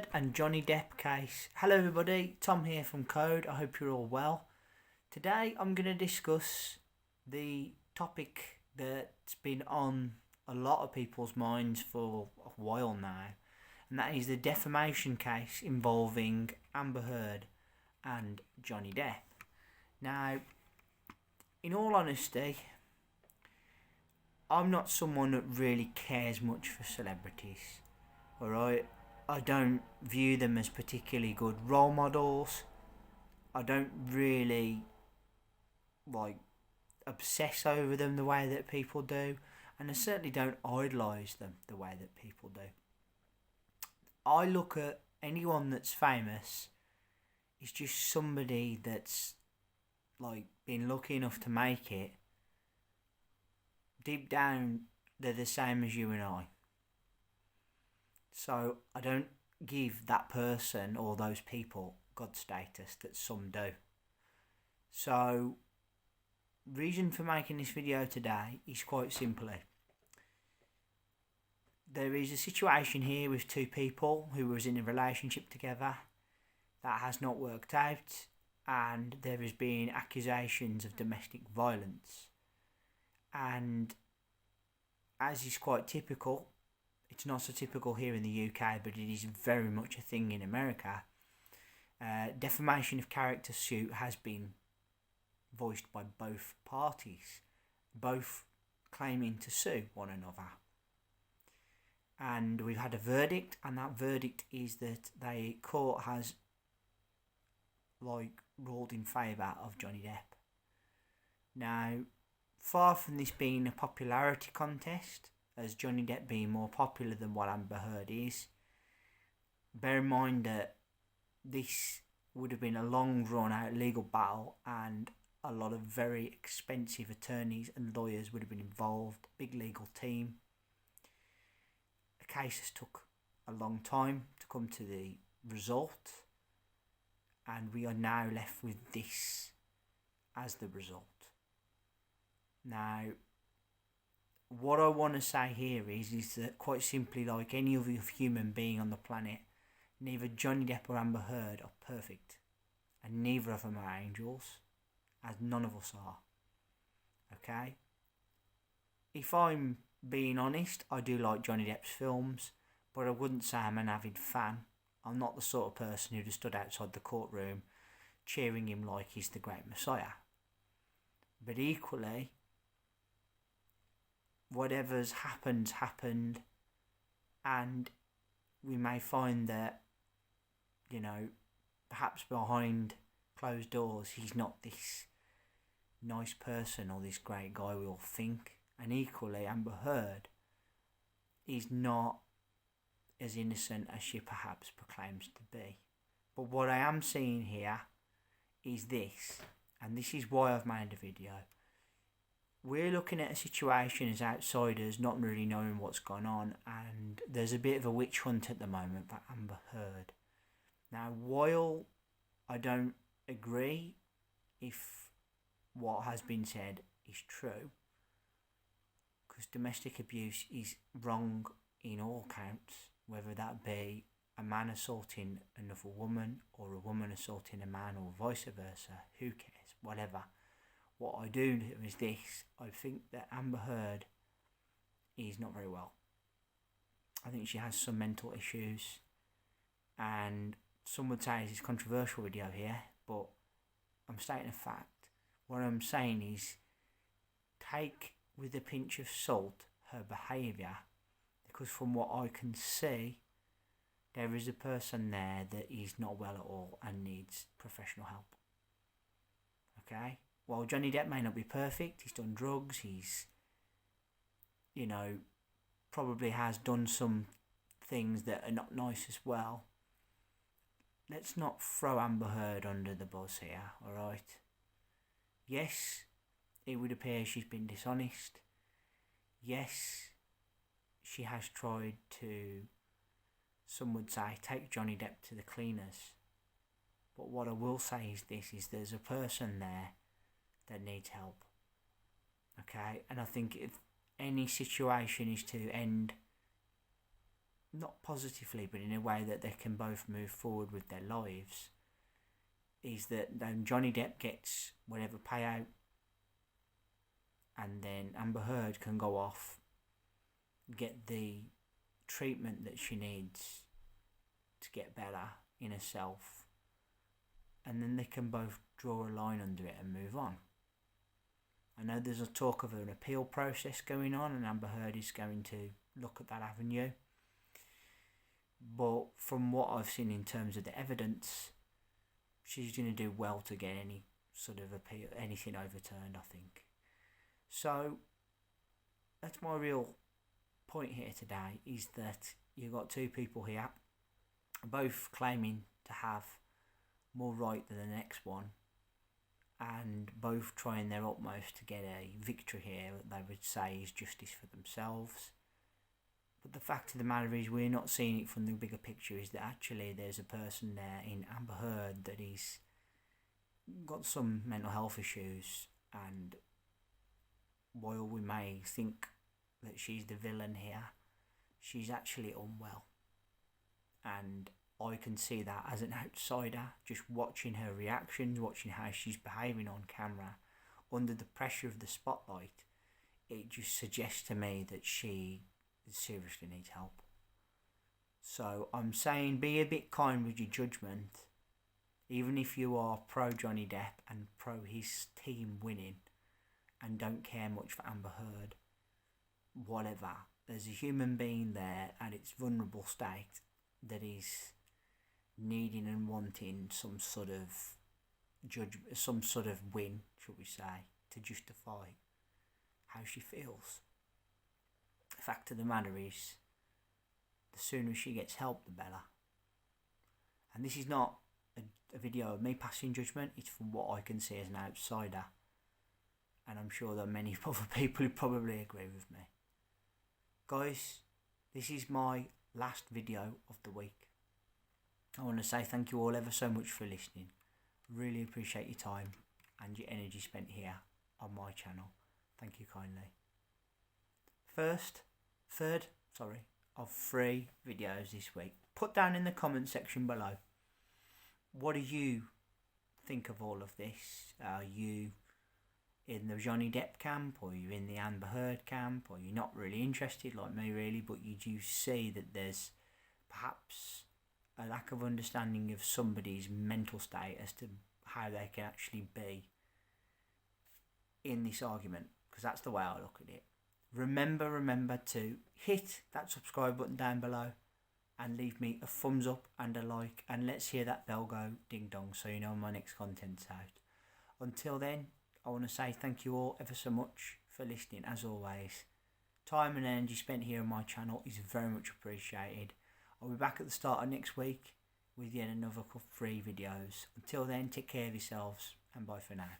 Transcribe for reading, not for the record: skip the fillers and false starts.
Heard and Johnny Depp case. Hello everybody, Tom here from Code. I hope you're all well. Today I'm going to discuss the topic that's been on a lot of people's minds for a while now, and that is the defamation case involving Amber Heard and Johnny Depp. Now, in all honesty, I'm not someone that really cares much for celebrities. Alright, I don't view them as particularly good role models. I don't really obsess over them the way that people do, and I certainly don't idolise them the way that people do. I look at anyone that's famous is just somebody that's been lucky enough to make it. Deep down, they're the same as you and I. So I don't give that person or those people God status that some do. So, reason for making this video today is quite simply, there is a situation here with two people who was in a relationship together that has not worked out, and there has been accusations of domestic violence. And as is quite typical, it's not so typical here in the UK, but it is very much a thing in America. Defamation of character suit has been voiced by both parties, both claiming to sue one another. And we've had a verdict, and that verdict is that the court has ruled in favour of Johnny Depp. Now, far from this being a popularity contest, as Johnny Depp being more popular than what Amber Heard is, bear in mind that this would have been a long drawn out legal battle, and a lot of very expensive attorneys and lawyers would have been involved, big legal team. The case has took a long time to come to the result, and we are now left with this as the result. Now, what I want to say here is that quite simply, like any other human being on the planet, neither Johnny Depp or Amber Heard are perfect, and neither of them are angels, as none of us are. Okay? If I'm being honest, I do like Johnny Depp's films, but I wouldn't say I'm an avid fan. I'm not the sort of person who just stood outside the courtroom cheering him like he's the great messiah. But equally, whatever's happened, and we may find that, perhaps behind closed doors he's not this nice person or this great guy we all think. And equally, Amber Heard is not as innocent as she perhaps proclaims to be. But what I am seeing here is this, and this is why I've made a video. We're looking at a situation as outsiders, not really knowing what's gone on, and there's a bit of a witch hunt at the moment for Amber Heard. Now, while I don't agree if what has been said is true, because domestic abuse is wrong in all counts, whether that be a man assaulting another woman or a woman assaulting a man or vice versa, who cares, whatever. What I do know is this: I think that Amber Heard is not very well. I think she has some mental issues, and some would say this is a controversial video here, but I'm stating a fact. What I'm saying is, take with a pinch of salt her behaviour, because from what I can see, there is a person there that is not well at all and needs professional help. Okay? While Johnny Depp may not be perfect, he's done drugs, he's, probably has done some things that are not nice as well. Let's not throw Amber Heard under the bus here, alright? Yes, it would appear she's been dishonest. Yes, she has tried to, some would say, take Johnny Depp to the cleaners. But what I will say is this, is there's a person there that needs help. Okay? And I think if any situation is to end not positively, but in a way that they can both move forward with their lives, is that Johnny Depp gets whatever payout, and then Amber Heard can go off, get the treatment that she needs to get better in herself, and then they can both draw a line under it and move on. I know there's a talk of an appeal process going on, and Amber Heard is going to look at that avenue. But from what I've seen in terms of the evidence, she's going to do well to get any sort of appeal, anything overturned, I think. So that's my real point here today, is that you've got two people here, both claiming to have more right than the next one, and both trying their utmost to get a victory here that they would say is justice for themselves. But the fact of the matter is, we're not seeing it from the bigger picture, is that actually there's a person there in Amber Heard that is got some mental health issues, and while we may think that she's the villain here, she's actually unwell. And I can see that as an outsider, just watching her reactions, watching how she's behaving on camera under the pressure of the spotlight. It just suggests to me that she seriously needs help. So I'm saying, be a bit kind with your judgment, even if you are pro Johnny Depp and pro his team winning and don't care much for Amber Heard. Whatever, there's a human being there at its vulnerable state that is needing and wanting some sort of some sort of win, shall we say, to justify how she feels. The fact of the matter is, the sooner she gets help, the better. And this is not a video of me passing judgment, it's from what I can see as an outsider. And I'm sure there are many other people who probably agree with me. Guys, this is my last video of the week. I want to say thank you all ever so much for listening. Really appreciate your time and your energy spent here on my channel. Thank you kindly. Third of 3 videos this week. Put down in the comment section below, what do you think of all of this? Are you in the Johnny Depp camp, or are you in the Amber Heard camp, or you're not really interested like me really, but you do see that there's perhaps a lack of understanding of somebody's mental state as to how they can actually be in this argument, because that's the way I look at it. Remember to hit that subscribe button down below and leave me a thumbs up and a like, and let's hear that bell go ding dong so you know when my next content's out. Until then, I want to say thank you all ever so much for listening. As always, time and energy spent here on my channel is very much appreciated. I'll be back at the start of next week with yet another 3 videos. Until then, take care of yourselves and bye for now.